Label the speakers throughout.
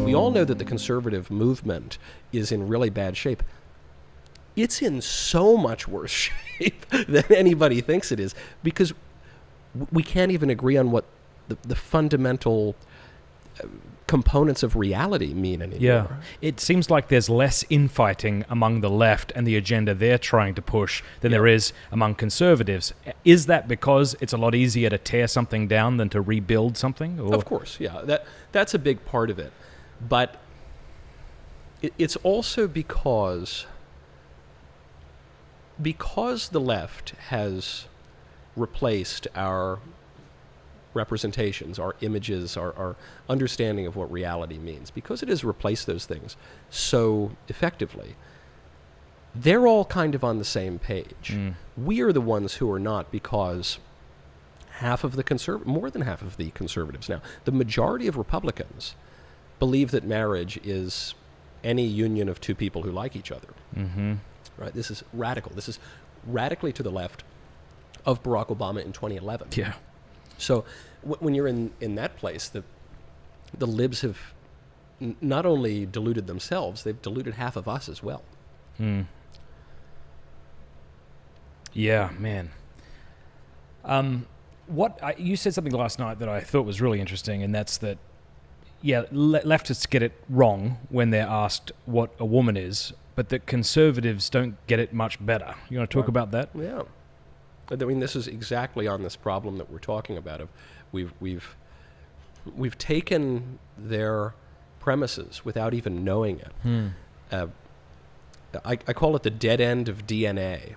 Speaker 1: We all know that the conservative movement is in really bad shape. It's in so much worse shape than anybody thinks it is, because we can't even agree on what the fundamental components of reality mean anymore.
Speaker 2: Yeah. It seems like there's less infighting among the left and the agenda they're trying to push than there is among conservatives. Is that because it's a lot easier to tear something down than to rebuild something? Or?
Speaker 1: Of course, yeah. That's a big part of it. But it's also because the left has replaced our representations, our images, our understanding of what reality means, because it has replaced those things so effectively, they're all kind of on the same page. We are the ones who are not, because more than half of the conservatives now, the majority of Republicans believe that marriage is any union of two people who like each other. Right? This is radical. This is radically to the left of Barack Obama in 2011.
Speaker 2: Yeah.
Speaker 1: So when you're in that place, the libs have not only deluded themselves, they've deluded half of us as well.
Speaker 2: Yeah, man. You said something last night that I thought was really interesting, and that's that, leftists get it wrong when they're asked what a woman is, but that conservatives don't get it much better. You want to talk about that?
Speaker 1: Yeah. I mean, this is exactly on this problem that we're talking about. Of we've taken their premises without even knowing it. I call it the dead end of DNA.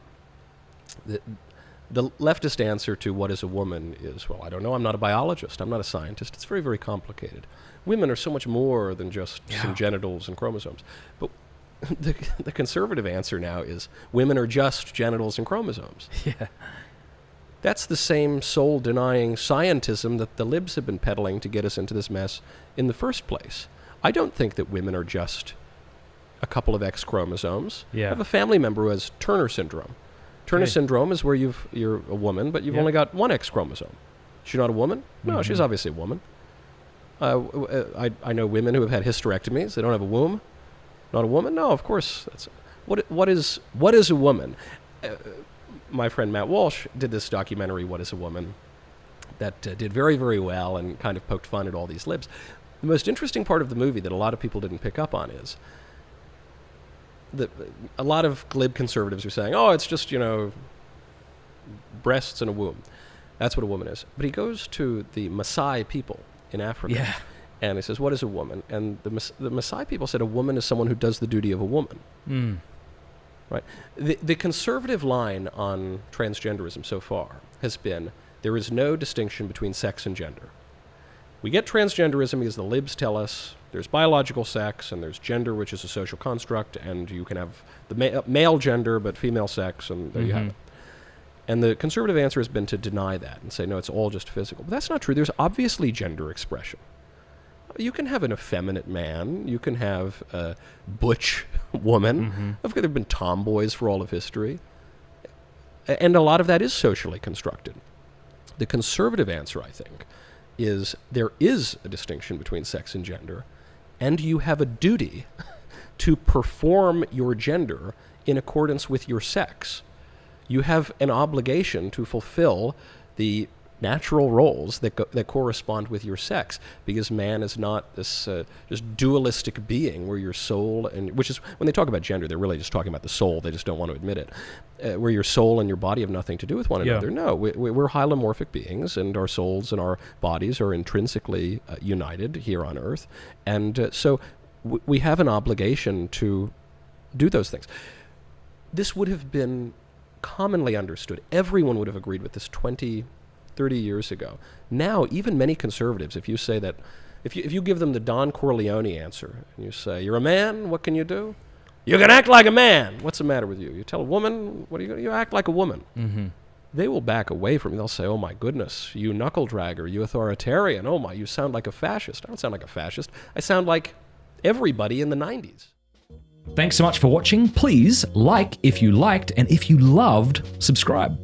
Speaker 1: The leftist answer to what is a woman is, well, I don't know, I'm not a biologist, I'm not a scientist. It's very, very complicated. Women are so much more than just some genitals and chromosomes. But the conservative answer now is women are just genitals and chromosomes.
Speaker 2: Yeah.
Speaker 1: That's the same soul-denying scientism that the libs have been peddling to get us into this mess in the first place. I don't think that women are just a couple of X chromosomes.
Speaker 2: Yeah.
Speaker 1: I have a family member who has Turner syndrome. Turner syndrome is where you're a woman, but you've only got one X chromosome. She's not a woman? No, she's obviously a woman. I know women who have had hysterectomies. They don't have a womb. Not a woman? No, of course. What is a woman? My friend Matt Walsh did this documentary, What is a Woman, that did very, very well and kind of poked fun at all these libs. The most interesting part of the movie that a lot of people didn't pick up on is that a lot of glib conservatives are saying, oh, it's just, breasts and a womb. That's what a woman is. But he goes to the Maasai people in Africa, and he says, what is a woman? And the Maasai people said a woman is someone who does the duty of a woman. Right. The conservative line on transgenderism so far has been there is no distinction between sex and gender. We get transgenderism because the libs tell us there's biological sex and there's gender, which is a social construct, and you can have the male gender but female sex, and there you have it. And the conservative answer has been to deny that and say, no, it's all just physical. But that's not true. There's obviously gender expression. You can have an effeminate man. You can have a butch woman. Of course, there have been tomboys for all of history. And a lot of that is socially constructed. The conservative answer, I think, is there is a distinction between sex and gender, and you have a duty to perform your gender in accordance with your sex. You have an obligation to fulfill the natural roles that correspond with your sex, because man is not this just dualistic being where your soul and which is when they talk about gender, they're really just talking about the soul. They just don't want to admit it. Where your soul and your body have nothing to do with one another. No, we're hylomorphic beings, and our souls and our bodies are intrinsically united here on Earth, and so we have an obligation to do those things. This would have been commonly understood. Everyone would have agreed with this 20, 30 years ago. Now, even many conservatives, if you say that, if you give them the Don Corleone answer, and you say, you're a man, what can you do? You can act like a man. What's the matter with you? You tell a woman, what are you going to do? You act like a woman. They will back away from you. They'll say, oh my goodness, you knuckle dragger, you authoritarian. Oh my, you sound like a fascist. I don't sound like a fascist. I sound like everybody in the 90s.
Speaker 2: Thanks so much for watching. Please like if you liked, and if you loved, subscribe.